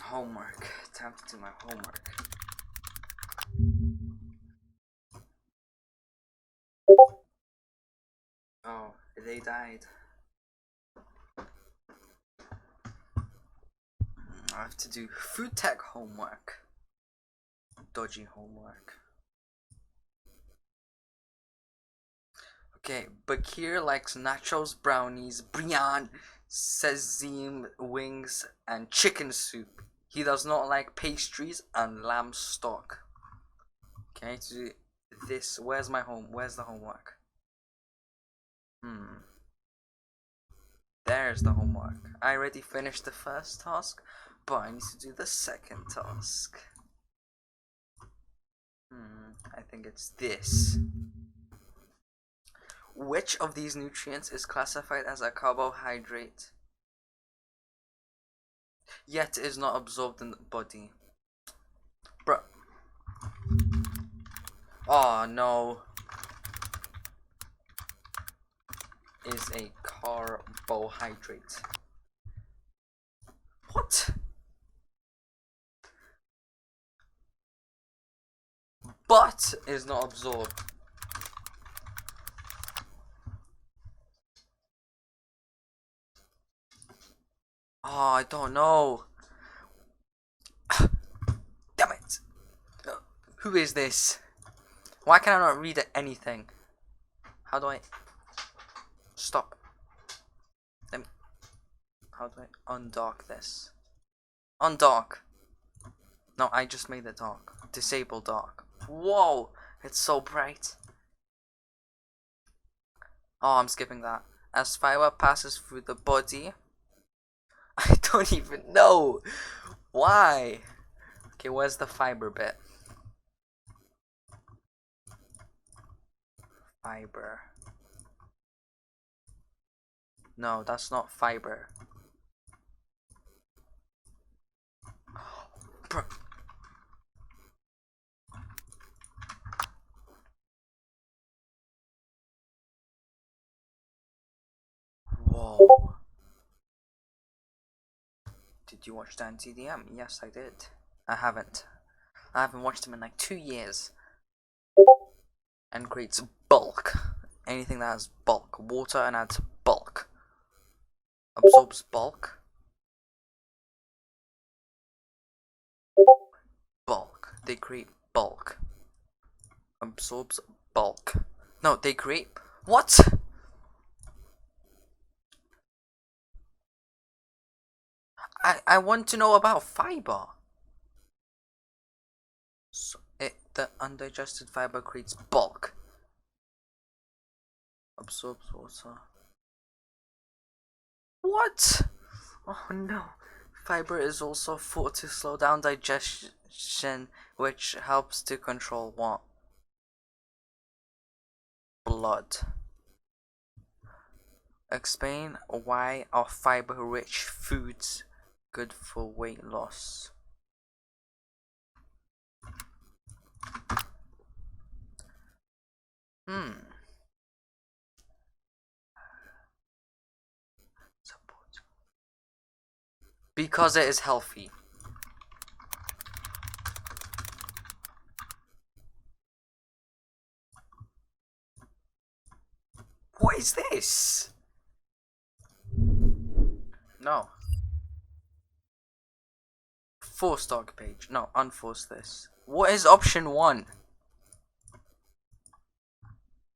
Homework. Time to do my homework. Oh, they died. I have to do food tech homework. Dodgy homework. Okay, Bakir likes nachos, brownies, Brian, sesame wings, and chicken soup. He does not like pastries and lamb stock. Okay, to do this, where's the homework? There's the homework. I already finished the first task, but I need to do the second task. I think it's this. Which of these nutrients is classified as a carbohydrate, yet is not absorbed in the body? Bruh. Oh no. Is a carbohydrate. What? But is not absorbed. Oh, I don't know. Damn it. Who is this? Why can I not read anything? How do I stop? How do I undock this? Undock. No, I just made it dark. Disable dark. Whoa, it's so bright. Oh, I'm skipping that. As fiber passes through the body, I don't even know. Why? Okay, where's the fiber bit? Fiber. No, that's not fiber. Bro. Whoa. Did you watch Dan TDM? Yes, I did. I haven't watched him in like 2 years. And creates bulk. Anything that has bulk. Water and adds bulk. Absorbs bulk. Bulk. They create bulk. Absorbs bulk. No, they create... What? I want to know about fiber. So the undigested fiber creates bulk. Absorbs water. What? Oh no. Fiber is also thought to slow down digestion, which helps to control what? Blood. Explain why are fiber-rich foods good for weight loss? Because it is healthy. What is this? No. Force dog page. No, unforce this. What is option 1?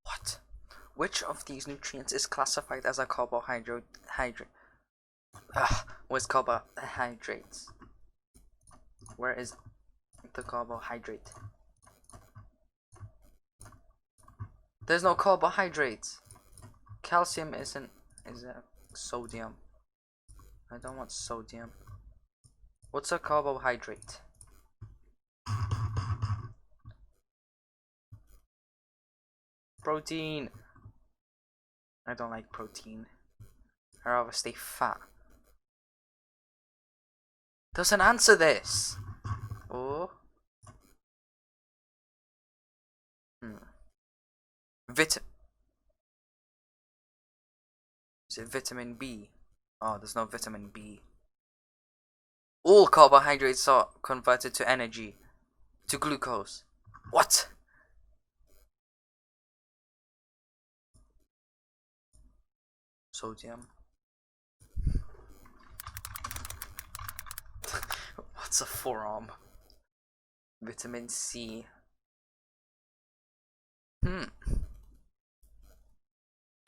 What? Which of these nutrients is classified as a carbohydrate? Where's carbohydrates? Where is the carbohydrate? There's no carbohydrates. Calcium isn't. Is it sodium? I don't want sodium. What's a carbohydrate? Protein. I don't like protein. I'd rather stay fat. Doesn't answer this. Oh. Is it vitamin B? Oh, there's no vitamin B. All carbohydrates are converted to energy, to glucose. What? Sodium. What's a forearm? Vitamin C.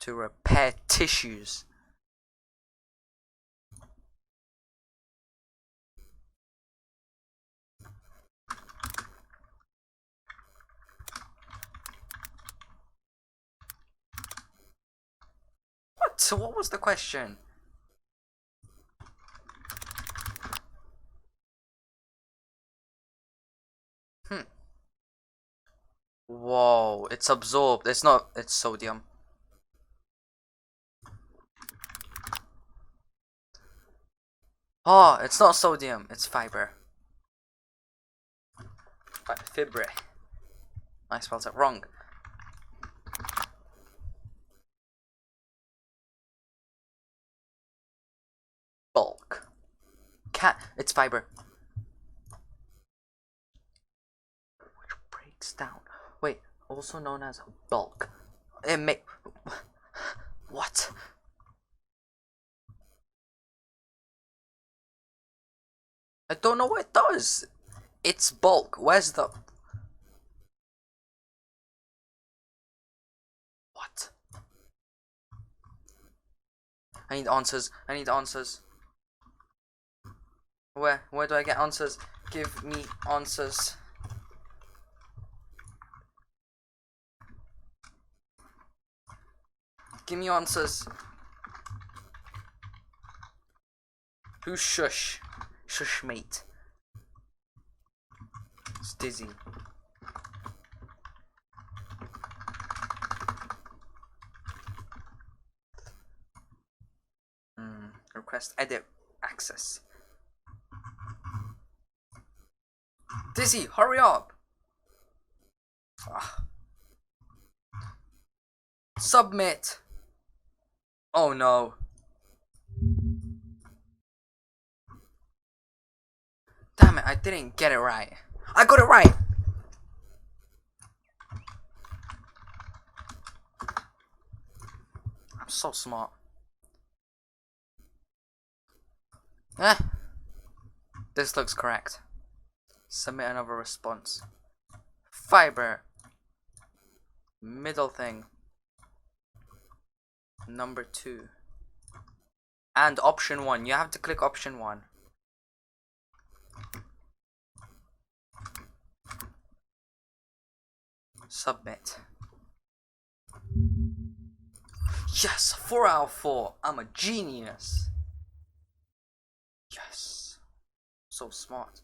To repair tissues. What? So what was the question? Whoa, it's absorbed. It's not, it's sodium. Oh, it's not sodium, it's fiber. Fibre. I spelled it wrong. Bulk. It's fiber. Which breaks down. Wait, also known as bulk. What? I don't know what it does. It's bulk. Where's the... What? I need answers. I need answers. Where do I get answers? Give me answers. Give me answers. Who's shush? Shush mate. It's Dizzy. Request edit access. Dizzy, hurry up! Ugh. Submit! Oh no. Damn it, I didn't get it right. I got it right! I'm so smart. This looks correct. Submit another response. Fiber. Middle thing. Number 2. And option 1. You have to click option 1. Submit. Yes, 4 out of 4. I'm a genius. Yes. So smart.